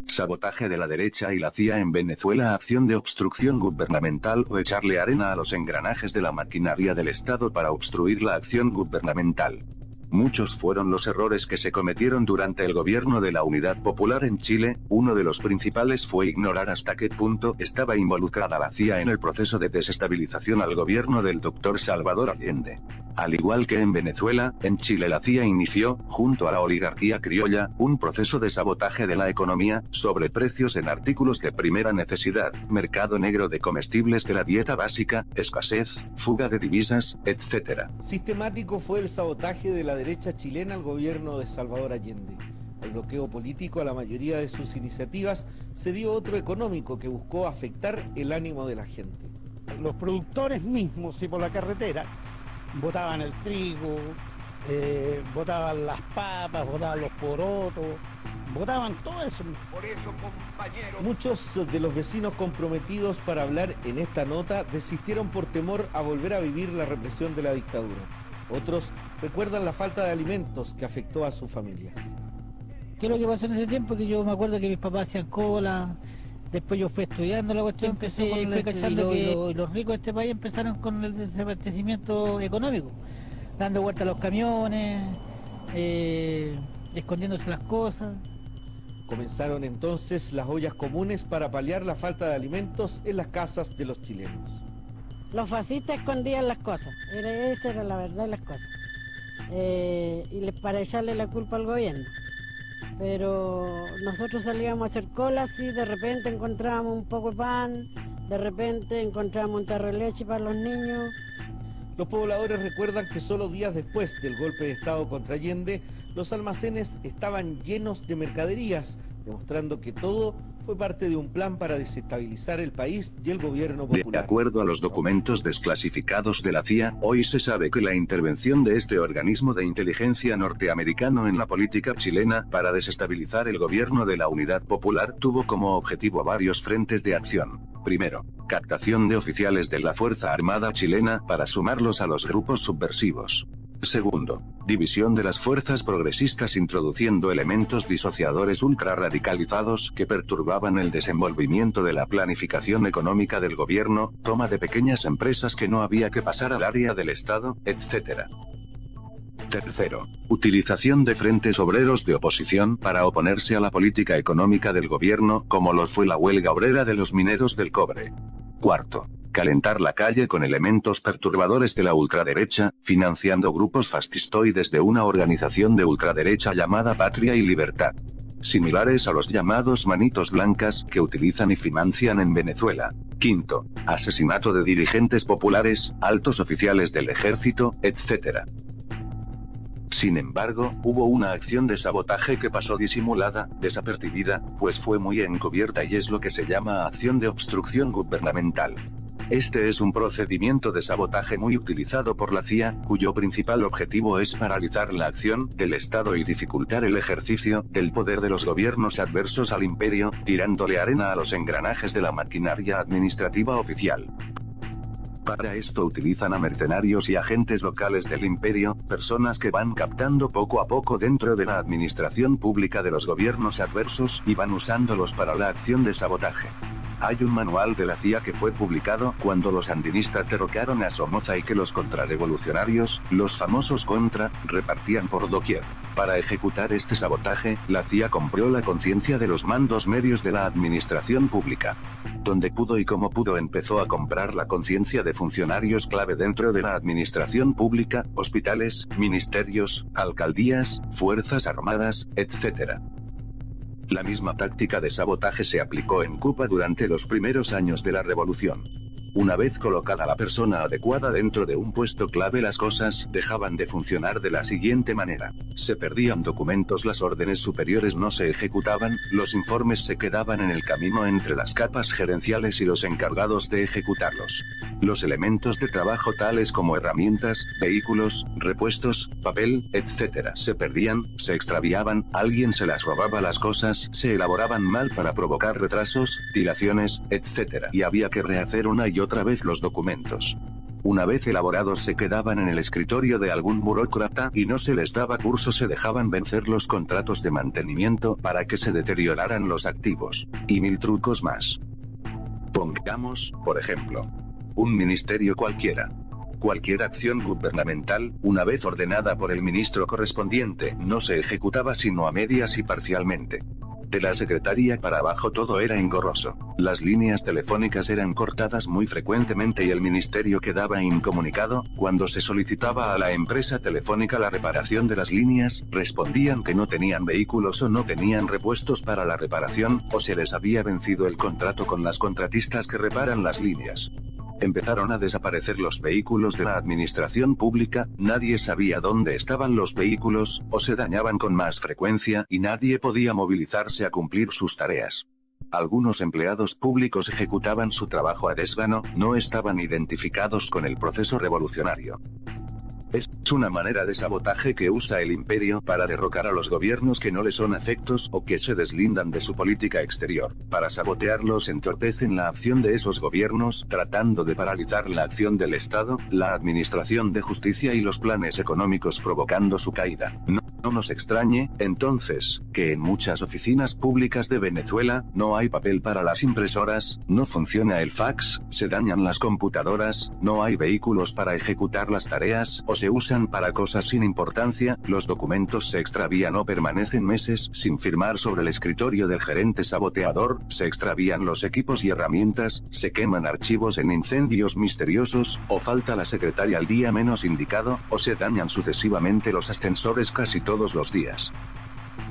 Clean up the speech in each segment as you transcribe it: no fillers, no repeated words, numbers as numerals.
Sabotaje de la derecha y la CIA en Venezuela. Acción de obstrucción gubernamental o echarle arena a los engranajes de la maquinaria del Estado para obstruir la acción gubernamental. Muchos fueron los errores que se cometieron durante el gobierno de la Unidad Popular en Chile. Uno de los principales fue ignorar hasta qué punto estaba involucrada la CIA en el proceso de desestabilización al gobierno del Dr. Salvador Allende. Al igual que en Venezuela, en Chile la CIA inició, junto a la oligarquía criolla, un proceso de sabotaje de la economía, sobreprecios en artículos de primera necesidad, mercado negro de comestibles de la dieta básica, escasez, fuga de divisas, etc. Sistemático fue el sabotaje de la derecha chilena al gobierno de Salvador Allende. El bloqueo político a la mayoría de sus iniciativas se dio otro económico que buscó afectar el ánimo de la gente. Los productores mismos, y por la carretera, botaban el trigo, botaban las papas, botaban los porotos, botaban todo eso. Por eso, compañeros... Muchos de los vecinos comprometidos para hablar en esta nota desistieron por temor a volver a vivir la represión de la dictadura. Otros recuerdan la falta de alimentos que afectó a sus familias. ¿Qué es lo que pasó en ese tiempo? Que yo me acuerdo que mis papás hacían cola, después yo fui estudiando la cuestión, fui cachando que los ricos de este país empezaron con el desabastecimiento económico, dando vuelta a los camiones, escondiéndose las cosas. Comenzaron entonces las ollas comunes para paliar la falta de alimentos en las casas de los chilenos. Los fascistas escondían las cosas, esa era la verdad de las cosas, para echarle la culpa al gobierno. Pero nosotros salíamos a hacer colas y de repente encontrábamos un poco de pan, de repente encontrábamos un tarro de leche para los niños. Los pobladores recuerdan que solo días después del golpe de Estado contra Allende, los almacenes estaban llenos de mercaderías, demostrando que todo fue parte de un plan para desestabilizar el país y el gobierno popular. De acuerdo a los documentos desclasificados de la CIA, hoy se sabe que la intervención de este organismo de inteligencia norteamericano en la política chilena para desestabilizar el gobierno de la Unidad Popular tuvo como objetivo varios frentes de acción. Primero, captación de oficiales de la Fuerza Armada chilena para sumarlos a los grupos subversivos. Segundo, división de las fuerzas progresistas introduciendo elementos disociadores ultrarradicalizados que perturbaban el desenvolvimiento de la planificación económica del gobierno, toma de pequeñas empresas que no había que pasar al área del Estado, etc. Tercero, utilización de frentes obreros de oposición para oponerse a la política económica del gobierno, como lo fue la huelga obrera de los mineros del cobre. Cuarto, calentar la calle con elementos perturbadores de la ultraderecha, financiando grupos fascistoides de una organización de ultraderecha llamada Patria y Libertad, similares a los llamados manitos blancas que utilizan y financian en Venezuela. Quinto, asesinato de dirigentes populares, altos oficiales del ejército, etc. Sin embargo, hubo una acción de sabotaje que pasó disimulada, desapercibida, pues fue muy encubierta y es lo que se llama acción de obstrucción gubernamental. Este es un procedimiento de sabotaje muy utilizado por la CIA, cuyo principal objetivo es paralizar la acción del Estado y dificultar el ejercicio del poder de los gobiernos adversos al imperio, tirándole arena a los engranajes de la maquinaria administrativa oficial. Para esto utilizan a mercenarios y agentes locales del imperio, personas que van captando poco a poco dentro de la administración pública de los gobiernos adversos y van usándolos para la acción de sabotaje. Hay un manual de la CIA que fue publicado cuando los sandinistas derrocaron a Somoza y que los contrarrevolucionarios, los famosos Contra, repartían por doquier. Para ejecutar este sabotaje, la CIA compró la conciencia de los mandos medios de la administración pública. Donde pudo y como pudo empezó a comprar la conciencia de funcionarios clave dentro de la administración pública, hospitales, ministerios, alcaldías, fuerzas armadas, etc. La misma táctica de sabotaje se aplicó en Cuba durante los primeros años de la revolución. Una vez colocada la persona adecuada dentro de un puesto clave, las cosas dejaban de funcionar de la siguiente manera. Se perdían documentos, las órdenes superiores no se ejecutaban, los informes se quedaban en el camino entre las capas gerenciales y los encargados de ejecutarlos. Los elementos de trabajo tales como herramientas, vehículos, repuestos, papel, etc. se perdían, se extraviaban, alguien se las robaba las cosas, se elaboraban mal para provocar retrasos, dilaciones, etc. y había que rehacer una y otra vez los documentos. Una vez elaborados se quedaban en el escritorio de algún burócrata y no se les daba curso, se dejaban vencer los contratos de mantenimiento para que se deterioraran los activos. Y 1000 trucos más. Pongamos, por ejemplo, un ministerio cualquiera. Cualquier acción gubernamental, una vez ordenada por el ministro correspondiente, no se ejecutaba sino a medias y parcialmente. De la secretaría para abajo todo era engorroso. Las líneas telefónicas eran cortadas muy frecuentemente y el ministerio quedaba incomunicado. Cuando se solicitaba a la empresa telefónica la reparación de las líneas, respondían que no tenían vehículos o no tenían repuestos para la reparación, o se les había vencido el contrato con las contratistas que reparan las líneas. Empezaron a desaparecer los vehículos de la administración pública, nadie sabía dónde estaban los vehículos, o se dañaban con más frecuencia y nadie podía movilizarse a cumplir sus tareas. Algunos empleados públicos ejecutaban su trabajo a desgano, no estaban identificados con el proceso revolucionario. Es una manera de sabotaje que usa el imperio para derrocar a los gobiernos que no le son afectos o que se deslindan de su política exterior. Para sabotearlos entorpecen la acción de esos gobiernos, tratando de paralizar la acción del Estado, la administración de justicia y los planes económicos, provocando su caída. No nos extrañe, entonces, que en muchas oficinas públicas de Venezuela, no hay papel para las impresoras, no funciona el fax, se dañan las computadoras, no hay vehículos para ejecutar las tareas, o se usan para cosas sin importancia, los documentos se extravían o permanecen meses sin firmar sobre el escritorio del gerente saboteador, se extravían los equipos y herramientas, se queman archivos en incendios misteriosos, o falta la secretaria al día menos indicado, o se dañan sucesivamente los ascensores casi todos los días.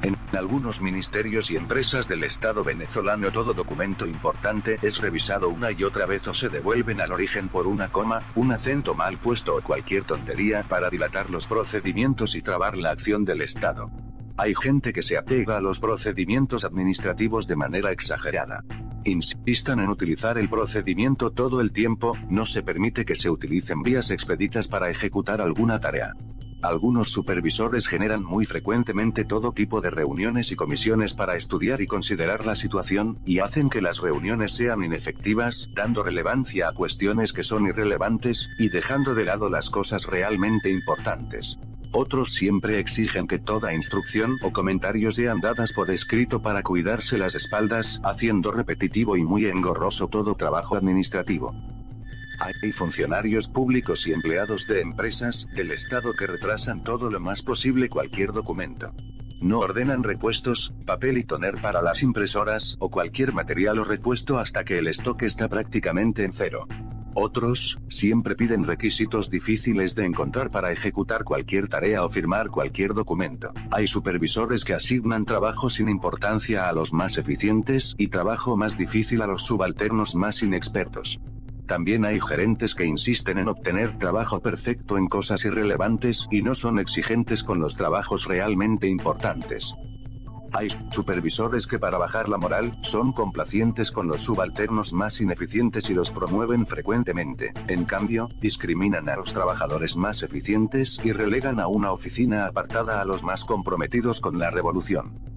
En algunos ministerios y empresas del Estado venezolano todo documento importante es revisado una y otra vez o se devuelven al origen por una coma, un acento mal puesto o cualquier tontería para dilatar los procedimientos y trabar la acción del Estado. Hay gente que se apega a los procedimientos administrativos de manera exagerada. Insistan en utilizar el procedimiento todo el tiempo, no se permite que se utilicen vías expeditas para ejecutar alguna tarea. Algunos supervisores generan muy frecuentemente todo tipo de reuniones y comisiones para estudiar y considerar la situación, y hacen que las reuniones sean inefectivas, dando relevancia a cuestiones que son irrelevantes, y dejando de lado las cosas realmente importantes. Otros siempre exigen que toda instrucción o comentario sean dadas por escrito para cuidarse las espaldas, haciendo repetitivo y muy engorroso todo trabajo administrativo. Hay funcionarios públicos y empleados de empresas del Estado que retrasan todo lo más posible cualquier documento. No ordenan repuestos, papel y toner para las impresoras, o cualquier material o repuesto hasta que el stock está prácticamente en cero. Otros, siempre piden requisitos difíciles de encontrar para ejecutar cualquier tarea o firmar cualquier documento. Hay supervisores que asignan trabajo sin importancia a los más eficientes, y trabajo más difícil a los subalternos más inexpertos. También hay gerentes que insisten en obtener trabajo perfecto en cosas irrelevantes, y no son exigentes con los trabajos realmente importantes. Hay supervisores que para bajar la moral, son complacientes con los subalternos más ineficientes y los promueven frecuentemente. En cambio, discriminan a los trabajadores más eficientes y relegan a una oficina apartada a los más comprometidos con la revolución.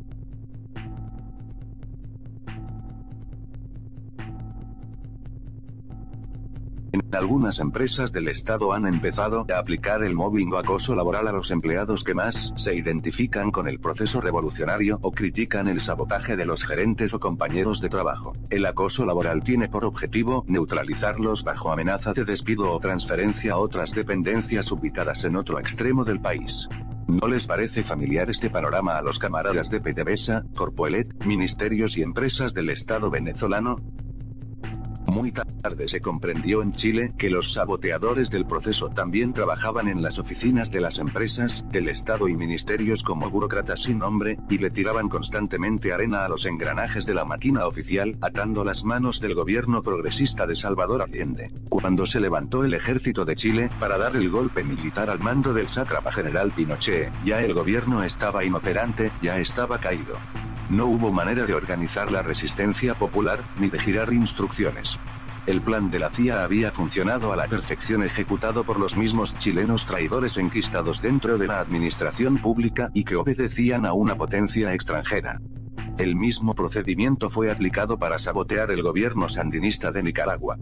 En algunas empresas del Estado han empezado a aplicar el mobbing o acoso laboral a los empleados que más se identifican con el proceso revolucionario o critican el sabotaje de los gerentes o compañeros de trabajo. El acoso laboral tiene por objetivo neutralizarlos bajo amenaza de despido o transferencia a otras dependencias ubicadas en otro extremo del país. ¿No les parece familiar este panorama a los camaradas de PDVSA, Corpoelec, ministerios y empresas del Estado venezolano? Muy tarde se comprendió en Chile que los saboteadores del proceso también trabajaban en las oficinas de las empresas, del Estado y ministerios como burócratas sin nombre, y le tiraban constantemente arena a los engranajes de la máquina oficial, atando las manos del gobierno progresista de Salvador Allende. Cuando se levantó el ejército de Chile para dar el golpe militar al mando del sátrapa general Pinochet, ya el gobierno estaba inoperante, ya estaba caído. No hubo manera de organizar la resistencia popular, ni de girar instrucciones. El plan de la CIA había funcionado a la perfección, ejecutado por los mismos chilenos traidores enquistados dentro de la administración pública y que obedecían a una potencia extranjera. El mismo procedimiento fue aplicado para sabotear el gobierno sandinista de Nicaragua.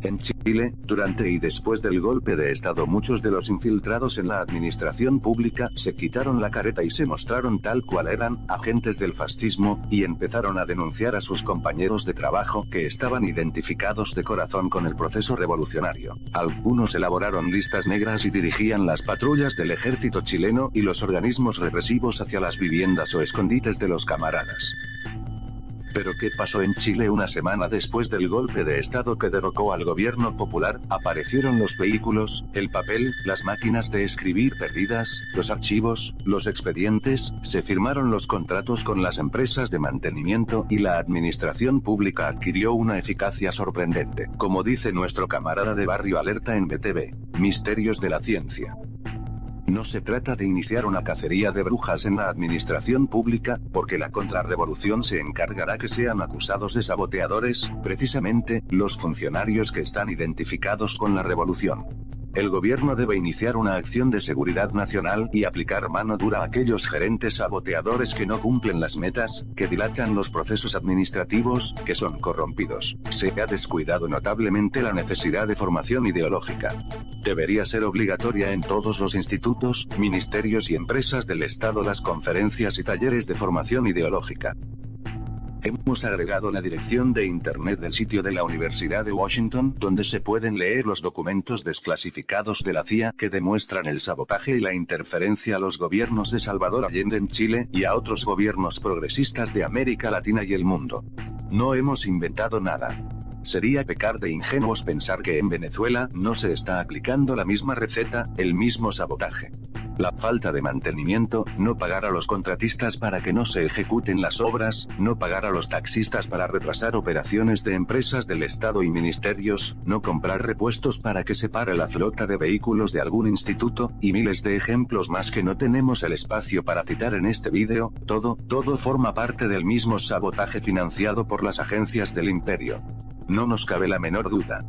En Chile, durante y después del golpe de Estado, muchos de los infiltrados en la administración pública se quitaron la careta y se mostraron tal cual eran, agentes del fascismo, y empezaron a denunciar a sus compañeros de trabajo que estaban identificados de corazón con el proceso revolucionario. Algunos elaboraron listas negras y dirigían las patrullas del ejército chileno y los organismos represivos hacia las viviendas o escondites de los camaradas. Pero ¿qué pasó en Chile una semana después del golpe de Estado que derrocó al gobierno popular? Aparecieron los vehículos, el papel, las máquinas de escribir perdidas, los archivos, los expedientes, se firmaron los contratos con las empresas de mantenimiento y la administración pública adquirió una eficacia sorprendente. Como dice nuestro camarada de Barrio Alerta en BTV, misterios de la ciencia. No se trata de iniciar una cacería de brujas en la administración pública, porque la contrarrevolución se encargará que sean acusados de saboteadores, precisamente, los funcionarios que están identificados con la revolución. El gobierno debe iniciar una acción de seguridad nacional y aplicar mano dura a aquellos gerentes saboteadores que no cumplen las metas, que dilatan los procesos administrativos, que son corrompidos. Se ha descuidado notablemente la necesidad de formación ideológica. Debería ser obligatoria en todos los institutos, ministerios y empresas del Estado las conferencias y talleres de formación ideológica. Hemos agregado la dirección de internet del sitio de la Universidad de Washington, donde se pueden leer los documentos desclasificados de la CIA que demuestran el sabotaje y la interferencia a los gobiernos de Salvador Allende en Chile y a otros gobiernos progresistas de América Latina y el mundo. No hemos inventado nada. Sería pecar de ingenuos pensar que en Venezuela no se está aplicando la misma receta, el mismo sabotaje. La falta de mantenimiento, no pagar a los contratistas para que no se ejecuten las obras, no pagar a los taxistas para retrasar operaciones de empresas del Estado y ministerios, no comprar repuestos para que se pare la flota de vehículos de algún instituto, y miles de ejemplos más que no tenemos el espacio para citar en este vídeo. Todo forma parte del mismo sabotaje financiado por las agencias del imperio. No nos cabe la menor duda.